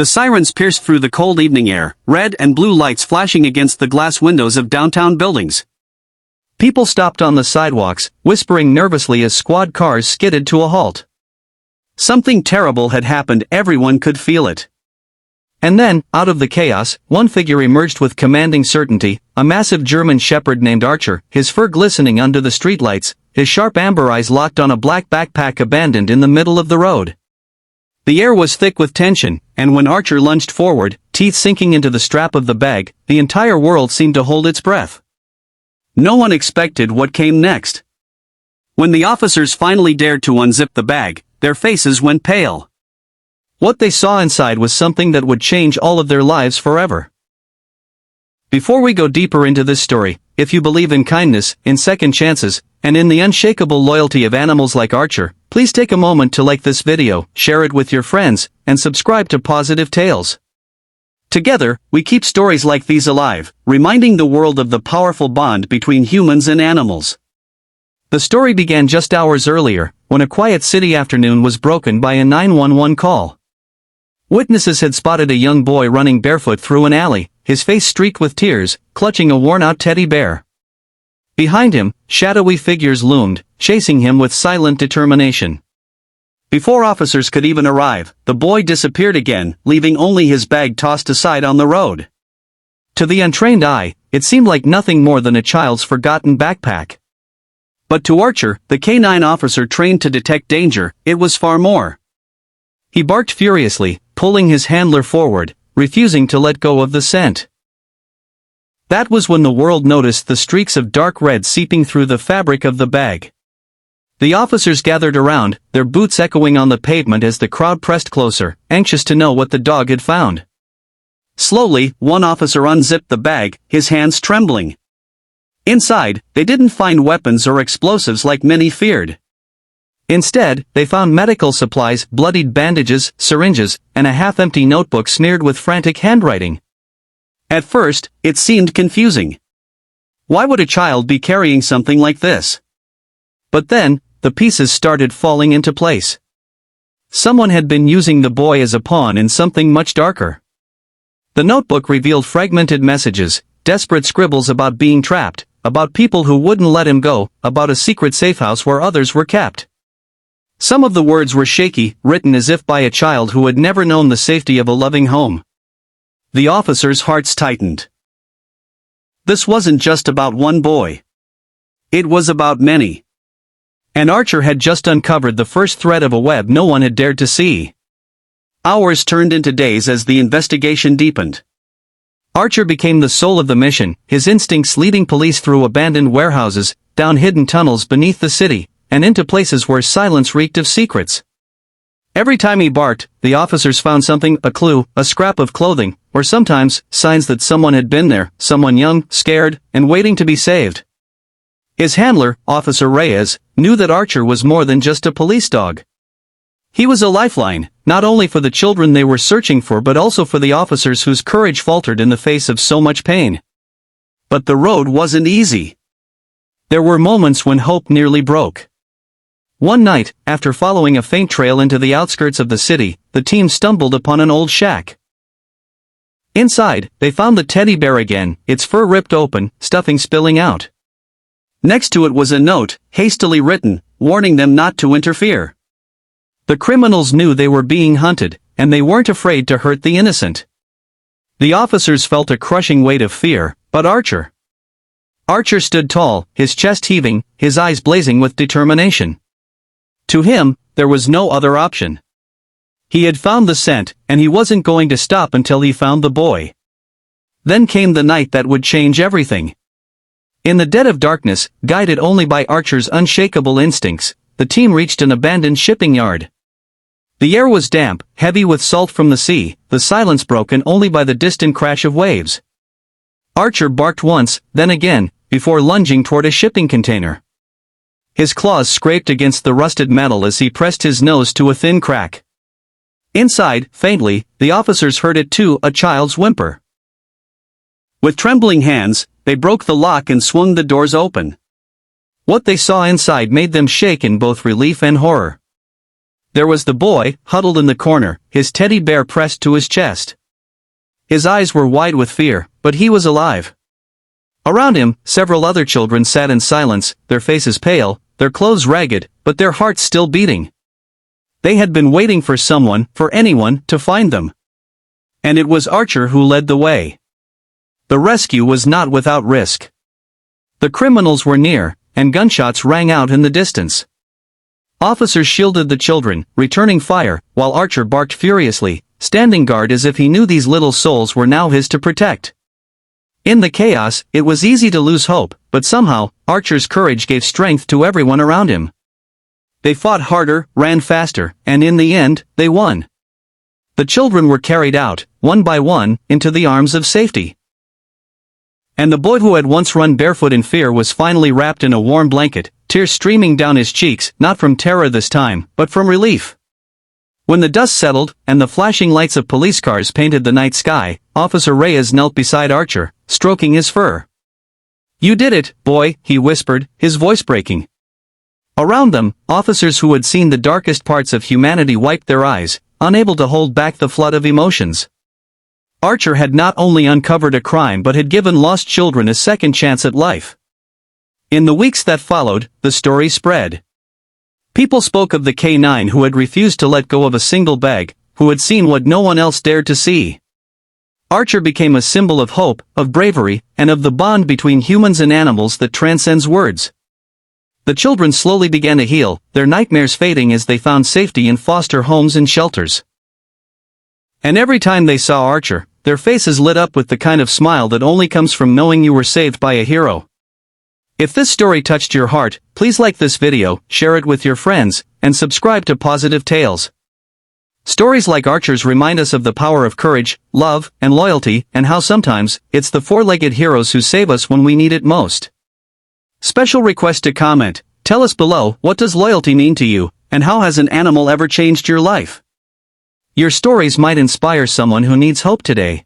The sirens pierced through the cold evening air, red and blue lights flashing against the glass windows of downtown buildings. People stopped on the sidewalks, whispering nervously as squad cars skidded to a halt. Something terrible had happened, everyone could feel it. And then, out of the chaos, one figure emerged with commanding certainty, a massive German shepherd named Archer, his fur glistening under the streetlights, his sharp amber eyes locked on a black backpack abandoned in the middle of the road. The air was thick with tension, and when Archer lunged forward, teeth sinking into the strap of the bag, the entire world seemed to hold its breath. No one expected what came next. When the officers finally dared to unzip the bag, their faces went pale. What they saw inside was something that would change all of their lives forever. Before we go deeper into this story, if you believe in kindness, in second chances, and in the unshakable loyalty of animals like Archer, please take a moment to like this video, share it with your friends, and subscribe to Pawsitive Tales. Together, we keep stories like these alive, reminding the world of the powerful bond between humans and animals. The story began just hours earlier, when a quiet city afternoon was broken by a 911 call. Witnesses had spotted a young boy running barefoot through an alley, his face streaked with tears, clutching a worn-out teddy bear. Behind him, shadowy figures loomed, chasing him with silent determination. Before officers could even arrive, the boy disappeared again, leaving only his bag tossed aside on the road. To the untrained eye, it seemed like nothing more than a child's forgotten backpack. But to Archer, the canine officer trained to detect danger, it was far more. He barked furiously, pulling his handler forward, refusing to let go of the scent. That was when the world noticed the streaks of dark red seeping through the fabric of the bag. The officers gathered around, their boots echoing on the pavement as the crowd pressed closer, anxious to know what the dog had found. Slowly, one officer unzipped the bag, his hands trembling. Inside, they didn't find weapons or explosives like many feared. Instead, they found medical supplies, bloodied bandages, syringes, and a half-empty notebook smeared with frantic handwriting. At first, it seemed confusing. Why would a child be carrying something like this? But then, the pieces started falling into place. Someone had been using the boy as a pawn in something much darker. The notebook revealed fragmented messages, desperate scribbles about being trapped, about people who wouldn't let him go, about a secret safehouse where others were kept. Some of the words were shaky, written as if by a child who had never known the safety of a loving home. The officers' hearts tightened. This wasn't just about one boy. It was about many. And Archer had just uncovered the first thread of a web no one had dared to see. Hours turned into days as the investigation deepened. Archer became the soul of the mission, his instincts leading police through abandoned warehouses, down hidden tunnels beneath the city, and into places where silence reeked of secrets. Every time he barked, the officers found something, a clue, a scrap of clothing, or sometimes, signs that someone had been there, someone young, scared, and waiting to be saved. His handler, Officer Reyes, knew that Archer was more than just a police dog. He was a lifeline, not only for the children they were searching for but also for the officers whose courage faltered in the face of so much pain. But the road wasn't easy. There were moments when hope nearly broke. One night, after following a faint trail into the outskirts of the city, the team stumbled upon an old shack. Inside, they found the teddy bear again, its fur ripped open, stuffing spilling out. Next to it was a note, hastily written, warning them not to interfere. The criminals knew they were being hunted, and they weren't afraid to hurt the innocent. The officers felt a crushing weight of fear, but Archer stood tall, his chest heaving, his eyes blazing with determination. To him, there was no other option. He had found the scent, and he wasn't going to stop until he found the boy. Then came the night that would change everything. In the dead of darkness, guided only by Archer's unshakable instincts, the team reached an abandoned shipping yard. The air was damp, heavy with salt from the sea, the silence broken only by the distant crash of waves. Archer barked once, then again, before lunging toward a shipping container. His claws scraped against the rusted metal as he pressed his nose to a thin crack. Inside, faintly, the officers heard it too, a child's whimper. With trembling hands, they broke the lock and swung the doors open. What they saw inside made them shake in both relief and horror. There was the boy, huddled in the corner, his teddy bear pressed to his chest. His eyes were wide with fear, but he was alive. Around him, several other children sat in silence, their faces pale, their clothes ragged, but their hearts still beating. They had been waiting for someone, for anyone, to find them. And it was Archer who led the way. The rescue was not without risk. The criminals were near, and gunshots rang out in the distance. Officers shielded the children, returning fire, while Archer barked furiously, standing guard as if he knew these little souls were now his to protect. In the chaos, it was easy to lose hope, but somehow, Archer's courage gave strength to everyone around him. They fought harder, ran faster, and in the end, they won. The children were carried out, one by one, into the arms of safety. And the boy who had once run barefoot in fear was finally wrapped in a warm blanket, tears streaming down his cheeks, not from terror this time, but from relief. When the dust settled, and the flashing lights of police cars painted the night sky, Officer Reyes knelt beside Archer, stroking his fur. "You did it, boy," he whispered, his voice breaking. Around them, officers who had seen the darkest parts of humanity wiped their eyes, unable to hold back the flood of emotions. Archer had not only uncovered a crime but had given lost children a second chance at life. In the weeks that followed, the story spread. People spoke of the K-9 who had refused to let go of a single bag, who had seen what no one else dared to see. Archer became a symbol of hope, of bravery, and of the bond between humans and animals that transcends words. The children slowly began to heal, their nightmares fading as they found safety in foster homes and shelters. And every time they saw Archer, their faces lit up with the kind of smile that only comes from knowing you were saved by a hero. If this story touched your heart, please like this video, share it with your friends, and subscribe to Pawsitive Tales. Stories like Archer's remind us of the power of courage, love, and loyalty, and how sometimes, it's the four-legged heroes who save us when we need it most. Special request to comment, tell us below, what does loyalty mean to you, and how has an animal ever changed your life? Your stories might inspire someone who needs hope today.